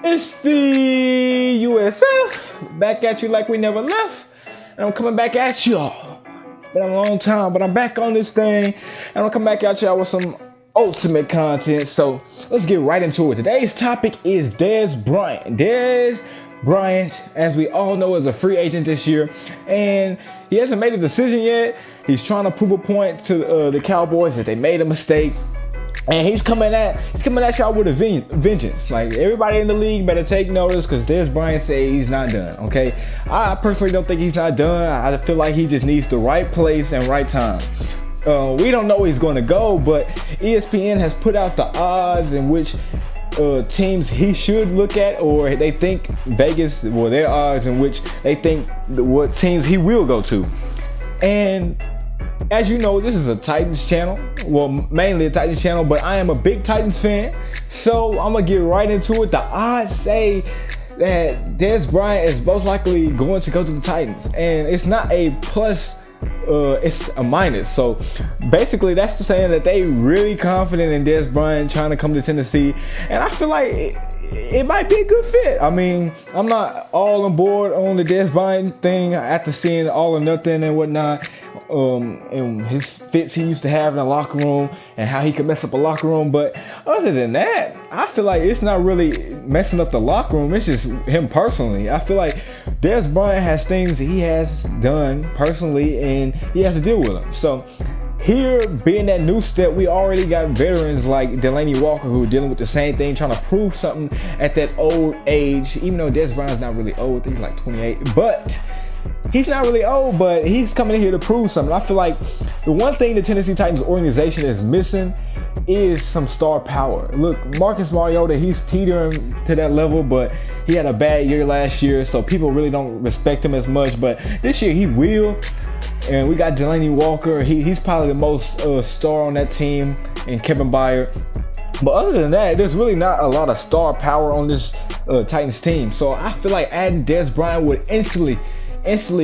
It's the USF, back at you like we never left, and I'm coming back at y'all. It's been a long time, but I'm back on this thing, and I'm coming back at y'all with some ultimate content. So let's get right into it. Today's topic is Bryant. Bryant, as we all know, is a free agent this year, and he hasn't made a decision yet. He's trying to prove a point to the Cowboys that they made a mistake. And he's coming at y'all with a vengeance. Like, everybody in the league better take notice, because Dez Bryant said he's not done, okay? I personally don't think he's not done. I feel like he just needs the right place and right time. We don't know where he's going to go, but ESPN has put out the odds in which teams he should look at, or they think their odds in which they think what teams he will go to. And as you know, this is a Titans channel. Well, mainly a Titans channel, but I am a big Titans fan. So I'm going to get right into it. The odds say that Dez Bryant is most likely going to go to the Titans. And it's not a plus, it's a minus. So basically that's saying that they really confident in Dez Bryant trying to come to Tennessee. And I feel like it might be a good fit. I mean, I'm not all on board on the Dez Bryant thing after seeing All or Nothing and whatnot, and his fits he used to have in the locker room and how he could mess up a locker room. But other than that, I feel like it's not really messing up the locker room. It's just him personally. I feel like Dez Bryant has things he has done personally, and he has to deal with them. So here being that new step, we already got veterans like Delanie Walker who are dealing with the same thing, trying to prove something at that old age. Even though Dez Bryant's not really old, I think he's like 28, but he's not really old, but he's coming in here to prove something. I feel like the one thing the Tennessee Titans organization is missing is some star power. Look, Marcus Mariota, he's teetering to that level, but he had a bad year last year, so people really don't respect him as much. But this year he will. And we got Delanie Walker. He's probably the most star on that team, and Kevin Byard. But other than that, there's really not a lot of star power on this Titans team. So I feel like adding Dez Bryant would instantly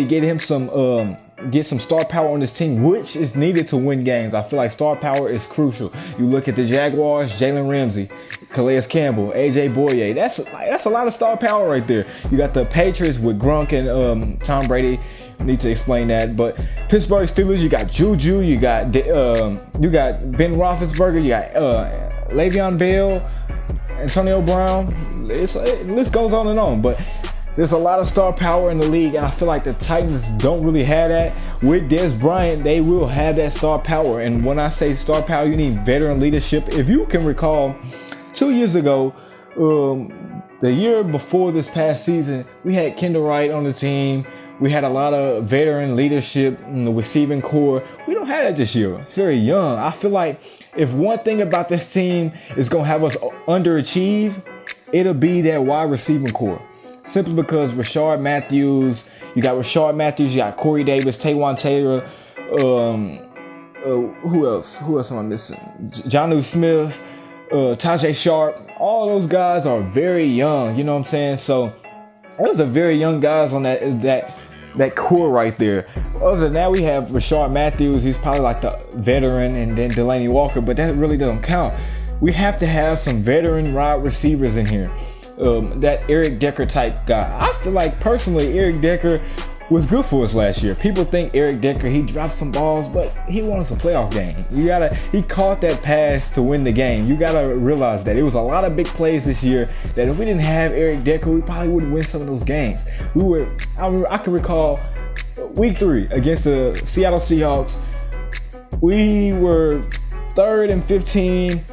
get him some star power on this team, which is needed to win games. I feel like star power is crucial. You look at the Jaguars, Jalen Ramsey, Calais Campbell, AJ Boye. That's a lot of star power right there. You got the Patriots with Gronk and Tom Brady. Need to explain that. But Pittsburgh Steelers, you got Juju, you got Ben Roethlisberger, you got Le'Veon Bell, Antonio Brown. The list goes on and on. But there's a lot of star power in the league, and I feel like the Titans don't really have that. With Dez Bryant, they will have that star power. And when I say star power, you need veteran leadership. If you can recall, 2 years ago, the year before this past season, we had Kendall Wright on the team. We had a lot of veteran leadership in the receiving core. We don't have that this year. It's very young. I feel like if one thing about this team is going to have us underachieve, it'll be that wide receiving core. Simply because Rashard Matthews, you got Corey Davis, Taywan Taylor, who else am I missing? Jonnu Smith, Tajay Sharp. All those guys are very young, you know what I'm saying? So those are very young guys on that core right there. Other than that, we have Rashard Matthews. He's probably like the veteran, and then Delanie Walker, but that really doesn't count. We have to have some veteran wide receivers in here. That Eric Decker type guy. I feel like personally Eric Decker was good for us last year. People think Eric Decker, he dropped some balls, but he won us a playoff game. He caught that pass to win the game. You gotta realize that it was a lot of big plays this year that if we didn't have Eric Decker, we probably would win some of those games. I can recall week 3 against the Seattle Seahawks. We were 3rd and 15,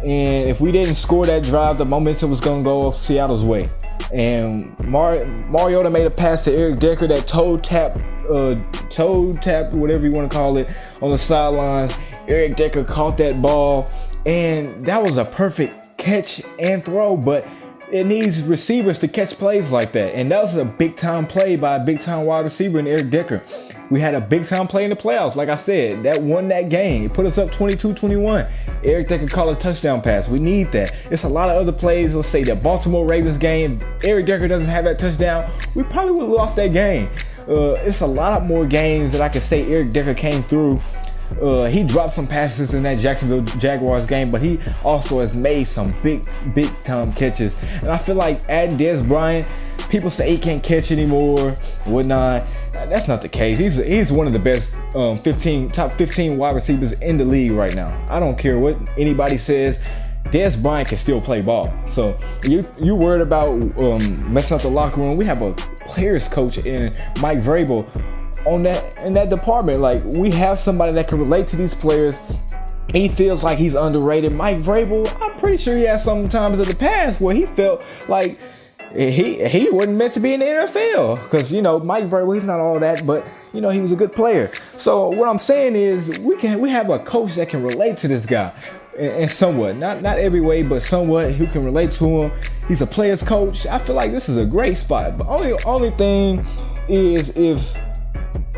and if we didn't score that drive, the momentum was gonna go Seattle's way. And Mariota made a pass to Eric Decker, that toe tap, whatever you want to call it, on the sidelines. Eric Decker caught that ball, and that was a perfect catch and throw, but it needs receivers to catch plays like that. And that was a big-time play by a big-time wide receiver in Eric Decker. We had a big-time play in the playoffs, like I said. That won that game. It put us up 22-21. Eric Decker called a touchdown pass. We need that. It's a lot of other plays. Let's say that Baltimore Ravens game, Eric Decker doesn't have that touchdown, we probably would have lost that game. It's a lot more games that I could say Eric Decker came through He dropped some passes in that Jacksonville Jaguars game, but he also has made some big time catches. And I feel like adding Dez Bryant, people say he can't catch anymore, whatnot. That's not the case. He's one of the best top 15 wide receivers in the league right now. I don't care what anybody says. Dez Bryant can still play ball. So you worried about messing up the locker room? We have a players coach in Mike Vrabel in that department. Like, we have somebody that can relate to these players. He feels like he's underrated. Mike Vrabel, I'm pretty sure he had some times in the past where he felt like he wasn't meant to be in the NFL, because Mike Vrabel, he's not all that, but he was a good player. So what I'm saying is we have a coach that can relate to this guy, and somewhat, not every way, but somewhat, who can relate to him. He's a player's coach. I feel like this is a great spot. But only thing is,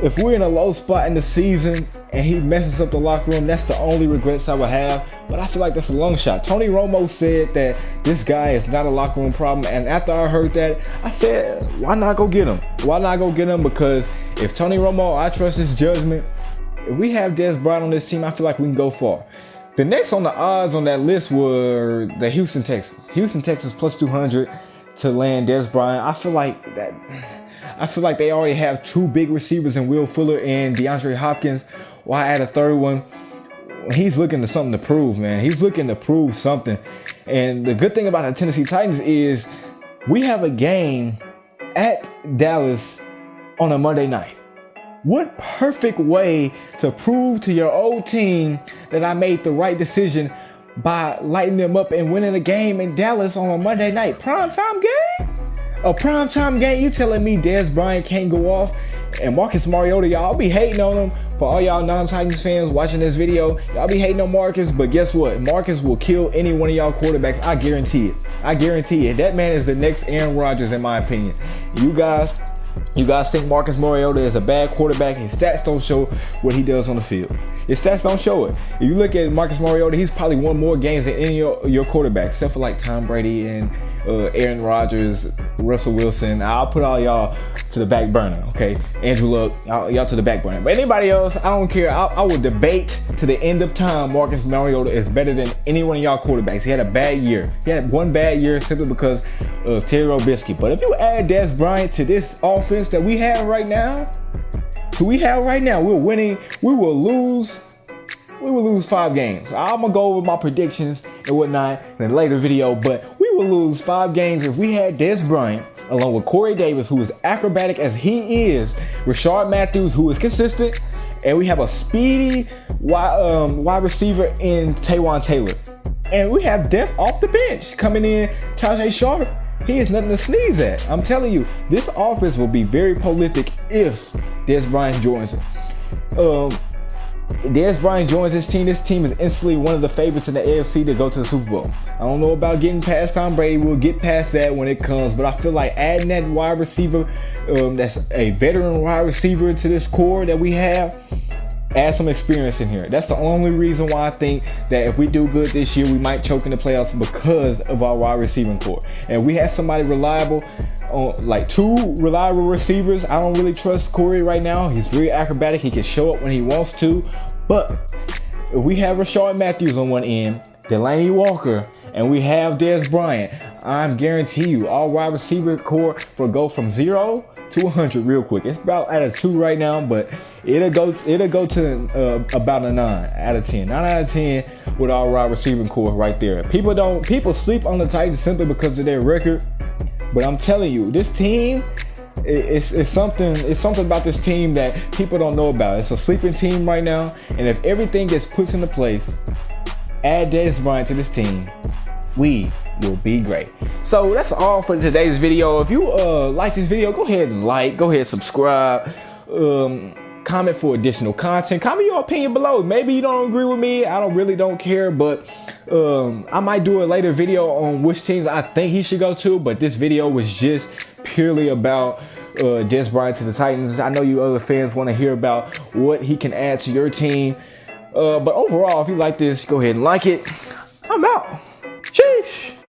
if we're in a low spot in the season and he messes up the locker room, that's the only regrets I would have. But I feel like that's a long shot. Tony Romo said that this guy is not a locker room problem. And after I heard that, I said, why not go get him? Why not go get him? Because if Tony Romo, I trust his judgment. If we have Dez Bryant on this team, I feel like we can go far. The next on the odds on that list were the Houston Texans. Houston Texans plus 200 to land Dez Bryant. I feel like they already have two big receivers in Will Fuller and DeAndre Hopkins. Why add a third one? He's looking to something to prove, man. He's looking to prove something. And the good thing about the Tennessee Titans is we have a game at Dallas on a Monday night. What perfect way to prove to your old team that I made the right decision by lighting them up and winning a game in Dallas on a Monday night. Primetime game? A primetime game? You telling me Dez Bryant can't go off? And Marcus Mariota, y'all be hating on him. For all y'all non-Titans fans watching this video, y'all be hating on Marcus, but guess what? Marcus will kill any one of y'all quarterbacks. I guarantee it. I guarantee it. That man is the next Aaron Rodgers, in my opinion. You guys think Marcus Mariota is a bad quarterback? His stats don't show what he does on the field. His stats don't show it. If you look at Marcus Mariota, he's probably won more games than any of your quarterbacks, except for like Tom Brady and Aaron Rodgers, Russell Wilson. I'll put all y'all to the back burner, okay? Andrew Luck, y'all to the back burner. But anybody else, I don't care. I will debate to the end of time Marcus Mariota is better than any one of y'all quarterbacks. He had a bad year. He had one bad year simply because of Terry Robisky. But if you add Dez Bryant to this offense that we have right now, we're winning. We will lose 5 games. I'm gonna go over my predictions and whatnot in a later video, but we will lose 5 games if we had Dez Bryant along with Corey Davis, who is acrobatic as he is, Rashard Matthews, who is consistent, and we have a speedy wide receiver in Taywan Taylor. And we have depth off the bench coming in. Tajay Sharp, he is nothing to sneeze at. I'm telling you, this offense will be very prolific if Dez Bryant joins it. Dez Bryant joins this team. This team is instantly one of the favorites in the AFC to go to the Super Bowl. I don't know about getting past Tom Brady. We'll get past that when it comes. But I feel like adding that wide receiver, that's a veteran wide receiver to this core that we have, add some experience in here. That's the only reason why I think that if we do good this year, we might choke in the playoffs, because of our wide receiving core. And we have somebody reliable, like 2 reliable receivers. I don't really trust Corey right now. He's very acrobatic. He can show up when he wants to. But if we have Rashard Matthews on one end, Delaney Walker, and we have Dez Bryant, I'm guarantee you our wide receiver core will go from 0 to 100 real quick. It's about at a 2 right now, but it'll go to about a 9 out of 10. 9 out of 10 with our wide receiving core right there. People sleep on the Titans simply because of their record, but I'm telling you, this team, it's something about this team that people don't know about. It's a sleeping team right now, and if everything gets put into place, add Dez Bryant to this team, we will be great. So that's all for today's video. If you like this video, go ahead and subscribe, comment for additional content. Comment your opinion below. Maybe you don't agree with me. I really don't care, but I might do a later video on which teams I think he should go to. But this video was just purely about Dez Bryant to the Titans. I know you other fans want to hear about what he can add to your team. But overall, if you like this, go ahead and like it. I'm out.